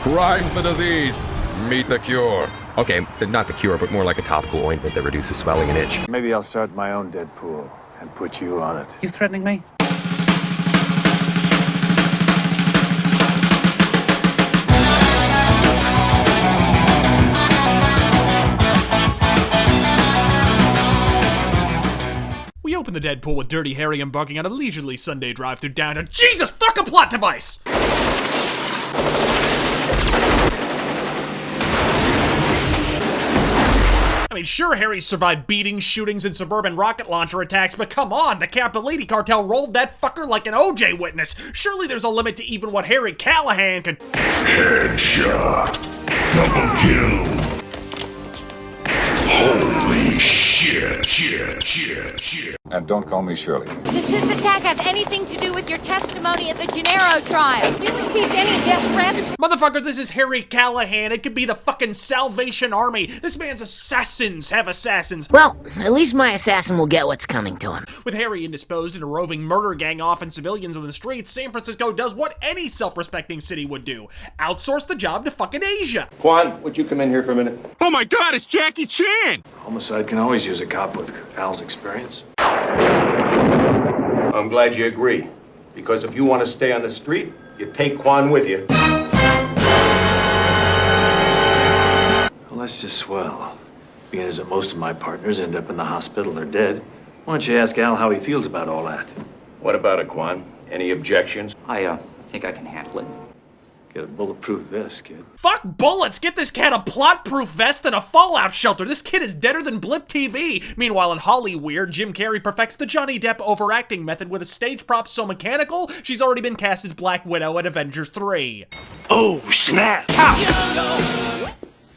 Crime's the disease. Meet the cure. Okay, not the cure, but more like a topical ointment that reduces swelling and itch. Maybe I'll start my own Deadpool and put you on it. You threatening me? We open the Deadpool with Dirty Harry embarking on a leisurely Sunday drive through downtown. Jesus, fucking plot device! I mean, sure, Harry survived beatings, shootings, and suburban rocket launcher attacks, but come on, the Capellini cartel rolled that fucker like an OJ witness. Surely there's a limit to even what Harry Callahan can— Headshot. Double kill. Holy shit. And don't call me Shirley. Does this attack have anything to do with your testimony at the Gennaro trial? Have you received any death threats? Motherfucker, this is Harry Callahan. It could be the fucking Salvation Army. This man's assassins have assassins. Well, at least my assassin will get what's coming to him. With Harry indisposed and a roving murder gang off and civilians on the streets, San Francisco does what any self-respecting city would do. Outsource the job to fucking Asia. Quan, would you come in here for a minute? Oh my god, it's Jackie Chan! Homicide can always use a cop with Al's experience. I'm glad you agree. Because if you want to stay on the street, you take Quan with you. Well, that's just swell. Being as that most of my partners end up in the hospital or dead, why don't you ask Al how he feels about all that? What about it, Quan? Any objections? I think I can handle it. Get a bulletproof vest, kid. Fuck bullets! Get this cat a plot-proof vest and a fallout shelter! This kid is deader than Blip TV! Meanwhile, in Hollyweird, Jim Carrey perfects the Johnny Depp overacting method with a stage prop so mechanical, she's already been cast as Black Widow at Avengers 3. Oh, snap!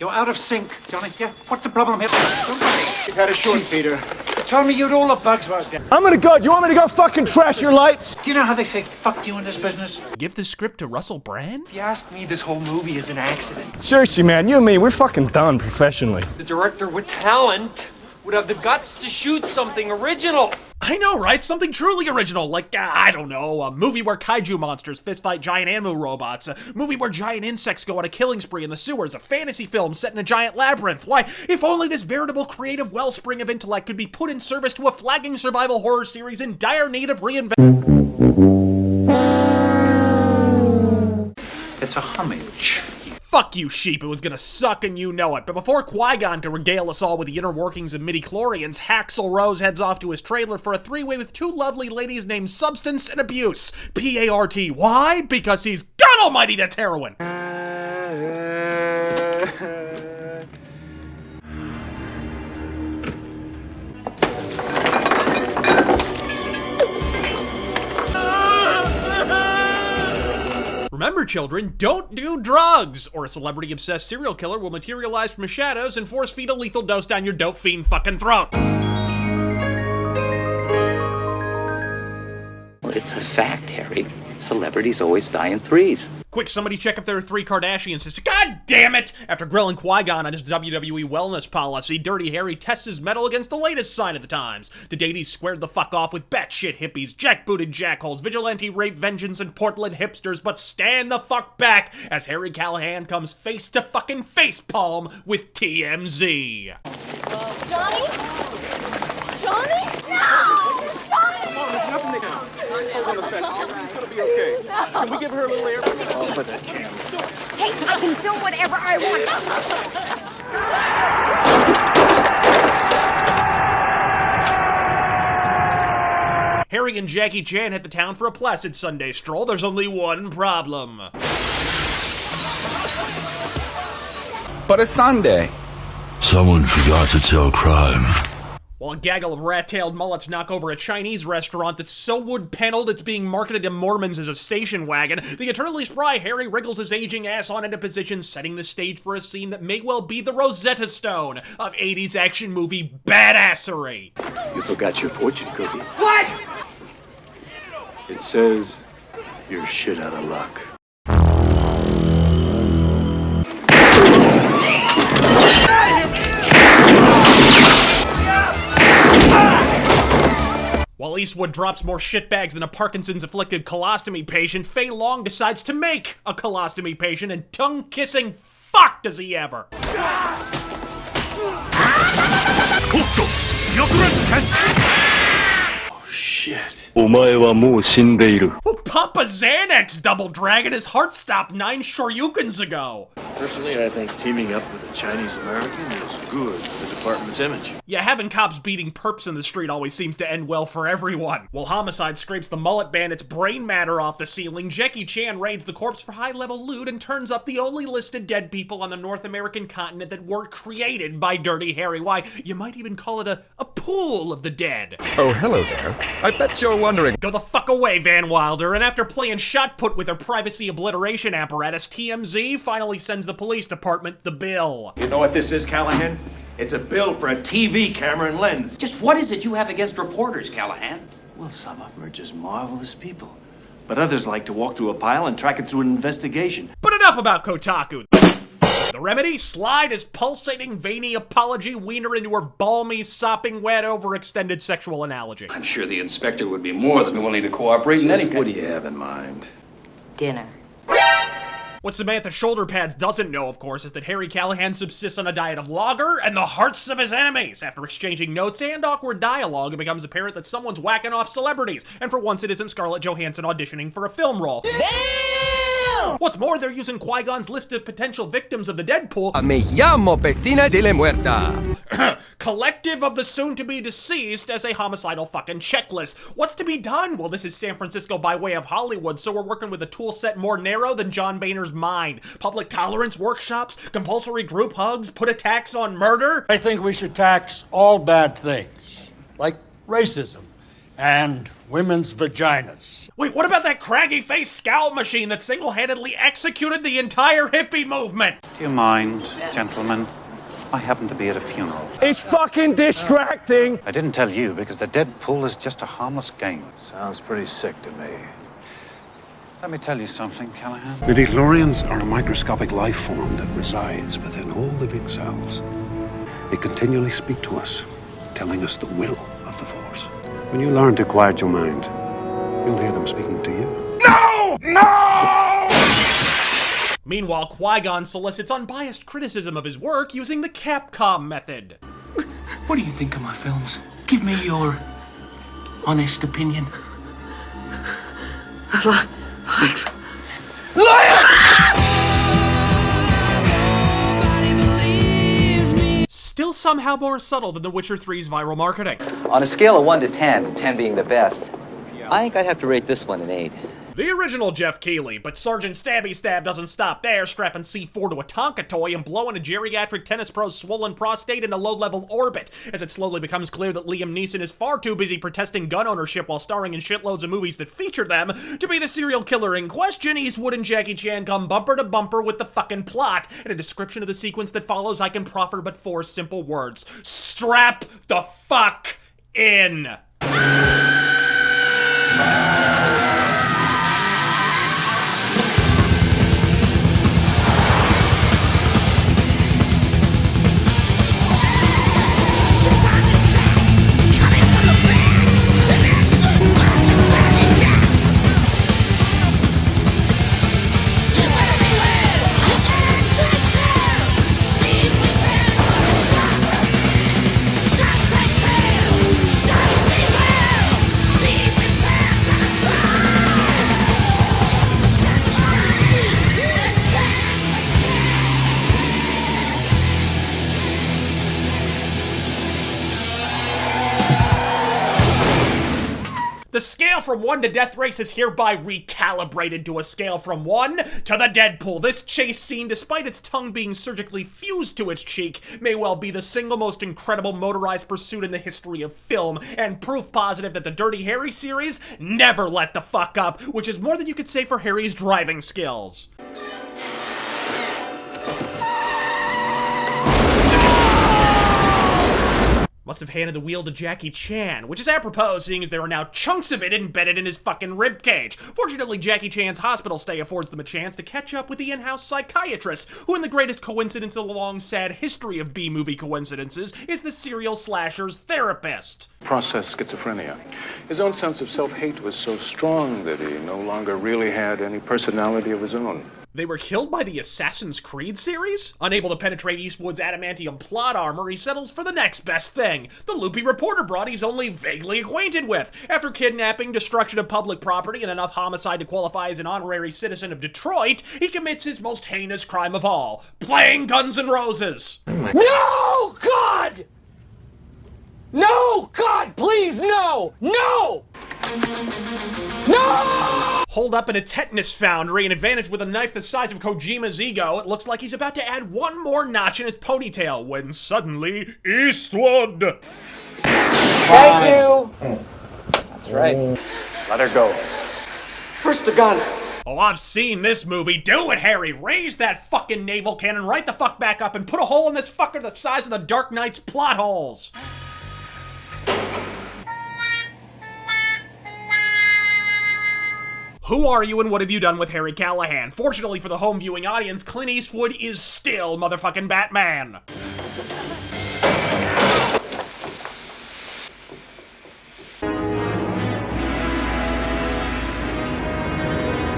You're out of sync, Johnny. Yeah, what's the problem here? Don't worry. You've had a short, Peter. Tell me you'd all the bugs about that. I'm gonna go. You want me to go fucking trash your lights? Do you know how they say fuck you in this business? Give the script to Russell Brand? If you ask me, this whole movie is an accident. Seriously, man, you and me, we're fucking done professionally. The director with talent would have the guts to shoot something original. I know, right? Something truly original, like, I don't know, a movie where kaiju monsters fistfight giant animal robots, a movie where giant insects go on a killing spree in the sewers, a fantasy film set in a giant labyrinth. Why, if only this veritable creative wellspring of intellect could be put in service to a flagging survival horror series in dire need of reinvention. It's a homage. Fuck you, sheep, it was gonna suck and you know it. But before Qui-Gon can regale us all with the inner workings of midi-chlorians, Haxel Rose heads off to his trailer for a three-way with two lovely ladies named Substance and Abuse. P-A-R-T. Why? Because he's God almighty, that's heroin! Remember, children, don't do drugs, or a celebrity-obsessed serial killer will materialize from the shadows and force-feed a lethal dose down your dope fiend fucking throat. Well, it's a fact, Harry. Celebrities always die in threes. Quick, somebody check if there are 3 Kardashian sisters. God damn it! After grilling Qui-Gon on his WWE wellness policy, Dirty Harry tests his mettle against the latest sign of the times. The deities squared the fuck off with batshit hippies, jackbooted jackholes, vigilante rape vengeance, and Portland hipsters, but stand the fuck back as Harry Callahan comes face to fucking facepalm with TMZ. Johnny? Johnny? No! Johnny! There's nothing to do. Hold on a second. It's gonna be okay. Can we give her a little air? Oh, for that camera. Hey, I can film whatever I want. Harry and Jackie Chan hit the town for a placid Sunday stroll. There's only one problem. But it's Sunday. Someone forgot to tell crime. While a gaggle of rat-tailed mullets knock over a Chinese restaurant that's so wood-paneled it's being marketed to Mormons as a station wagon, the eternally spry Harry wriggles his aging ass on into position, setting the stage for a scene that may well be the Rosetta Stone of 80s action movie badassery. You forgot your fortune cookie. What? It says you're shit out of luck. While Eastwood drops more shitbags than a Parkinson's-afflicted colostomy patient, Fei Long decides to make a colostomy patient, and tongue-kissing fuck does he ever. Oh shit. お前はもう死んでいる。 Papa Xanax, Double Dragon, his heart stopped 9 Shoryukens ago. Personally, I think teaming up with a Chinese American is good for the department's image. Yeah, having cops beating perps in the street always seems to end well for everyone. While Homicide scrapes the mullet bandit's brain matter off the ceiling, Jackie Chan raids the corpse for high-level loot and turns up the only listed dead people on the North American continent that weren't created by Dirty Harry. Why, you might even call it a pool of the dead. Oh, hello there. I bet you're wondering. Go the fuck away, Van Wilder. And after playing shot put with her privacy obliteration apparatus, TMZ finally sends the police department the bill. You know what this is, Callahan? It's a bill for a TV camera and lens. Just what is it you have against reporters, Callahan? Well, some of them are just marvelous people. But others like to walk through a pile and track it through an investigation. But enough about Kotaku. The remedy? Slide his pulsating, veiny apology wiener into her balmy, sopping wet, overextended sexual analogy. I'm sure the inspector would be more than willing to cooperate in any What do you have in mind? Dinner. What Samantha Shoulderpads doesn't know, of course, is that Harry Callahan subsists on a diet of lager and the hearts of his enemies. After exchanging notes and awkward dialogue, it becomes apparent that someone's whacking off celebrities, and for once it isn't Scarlett Johansson auditioning for a film role. Damn! What's more, they're using Qui-Gon's list of potential victims of the Deadpool. Me llamo Vecina de la Muerta. Collective of the soon-to-be deceased as a homicidal fucking checklist. What's to be done? Well, this is San Francisco by way of Hollywood, so we're working with a tool set more narrow than John Boehner's mind. Public tolerance workshops, compulsory group hugs, put a tax on murder. I think we should tax all bad things, like racism and women's vaginas. Wait, what about that craggy-faced scowl machine that single-handedly executed the entire hippie movement? Do you mind, gentlemen? I happen to be at a funeral. It's fucking distracting. I didn't tell you because the Deadpool is just a harmless game. Sounds pretty sick to me. Let me tell you something, Callahan. Midichlorians are a microscopic life form that resides within all living cells. They continually speak to us, telling us the will of the Force. When you learn to quiet your mind, you'll hear them speaking to you. No! No! Meanwhile, Qui-Gon solicits unbiased criticism of his work using the Capcom method. What do you think of my films? Give me your honest opinion. Still somehow more subtle than The Witcher 3's viral marketing. On a scale of 1 to 10, 10 being the best, I think I'd have to rate this one an 8. The original Jeff Keighley, but Sergeant Stabby Stab doesn't stop there, strapping C4 to a Tonka toy and blowing a geriatric tennis pro's swollen prostate into low-level orbit, as it slowly becomes clear that Liam Neeson is far too busy protesting gun ownership while starring in shitloads of movies that feature them to be the serial killer in question. Eastwood and Jackie Chan come bumper to bumper with the fucking plot, and a description of the sequence that follows I can proffer but 4 simple words. Strap the fuck in! The scale from 1 to Death Race is hereby recalibrated to a scale from 1 to the Deadpool. This chase scene, despite its tongue being surgically fused to its cheek, may well be the single most incredible motorized pursuit in the history of film, and proof positive that the Dirty Harry series never let the fuck up, which is more than you could say for Harry's driving skills. must have handed the wheel to Jackie Chan, which is apropos seeing as there are now chunks of it embedded in his fucking ribcage. Fortunately, Jackie Chan's hospital stay affords them a chance to catch up with the in-house psychiatrist, who in the greatest coincidence of the long sad history of B-movie coincidences, is the serial slasher's therapist. Processed schizophrenia. His own sense of self-hate was so strong that he no longer really had any personality of his own. They were killed by the Assassin's Creed series? Unable to penetrate Eastwood's adamantium plot armor, he settles for the next best thing, the loopy reporter broad he's only vaguely acquainted with. After kidnapping, destruction of public property, and enough homicide to qualify as an honorary citizen of Detroit, he commits his most heinous crime of all, playing Guns N' Roses. No, God! No, God, please, no! No! No! Holed up in a tetanus foundry and advantaged with a knife the size of Kojima's ego, it looks like he's about to add one more notch in his ponytail when suddenly, Eastwood! Thank you! That's right. Let her go. First the gun. Oh, I've seen this movie. Do it, Harry! Raise that fucking naval cannon right the fuck back up and put a hole in this fucker the size of the Dark Knight's plot holes! Who are you and what have you done with Harry Callahan? Fortunately for the home viewing audience, Clint Eastwood is still motherfucking Batman.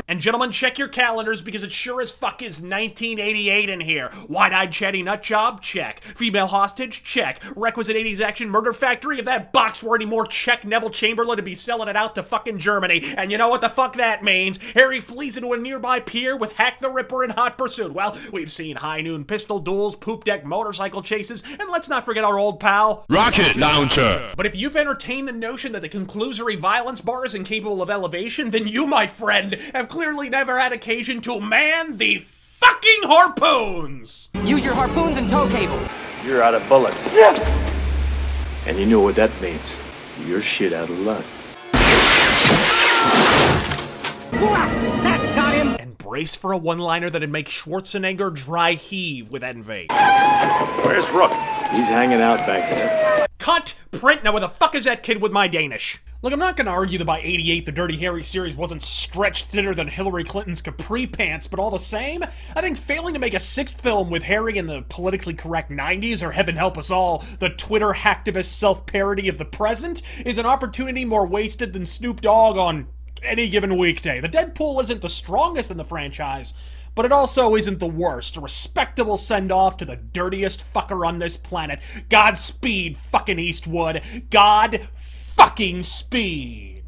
And gentlemen, check your calendars because it sure as fuck is 1988 in here. Wide-eyed chatty nut job? Check. Female hostage? Check. Requisite 80s action murder factory? If that box were any more, check Neville Chamberlain to be selling it out to fucking Germany. And you know what the fuck that means? Harry flees into a nearby pier with Hack the Ripper in hot pursuit. Well, we've seen high noon pistol duels, poop deck motorcycle chases, and let's not forget our old pal, Rocket Launcher! But if you've entertained the notion that the conclusory violence bar is incapable of elevation, then you, my friend, have clearly never had occasion to man the fucking harpoons! Use your harpoons and tow cables. You're out of bullets. And you know what that means. You're shit out of luck. That got him! And brace for a one-liner that'd make Schwarzenegger dry heave with envy. Where's Rook? He's hanging out back there. Cut! Print! Now where the fuck is that kid with my Danish? Look, I'm not gonna argue that by '88 the Dirty Harry series wasn't stretched thinner than Hillary Clinton's capri pants, but all the same, I think failing to make a sixth film with Harry in the politically correct 90s, or heaven help us all, the Twitter hacktivist self-parody of the present, is an opportunity more wasted than Snoop Dogg on any given weekday. The Deadpool isn't the strongest in the franchise, but it also isn't the worst. A respectable send-off to the dirtiest fucker on this planet. Godspeed, fucking Eastwood. God fucking speed.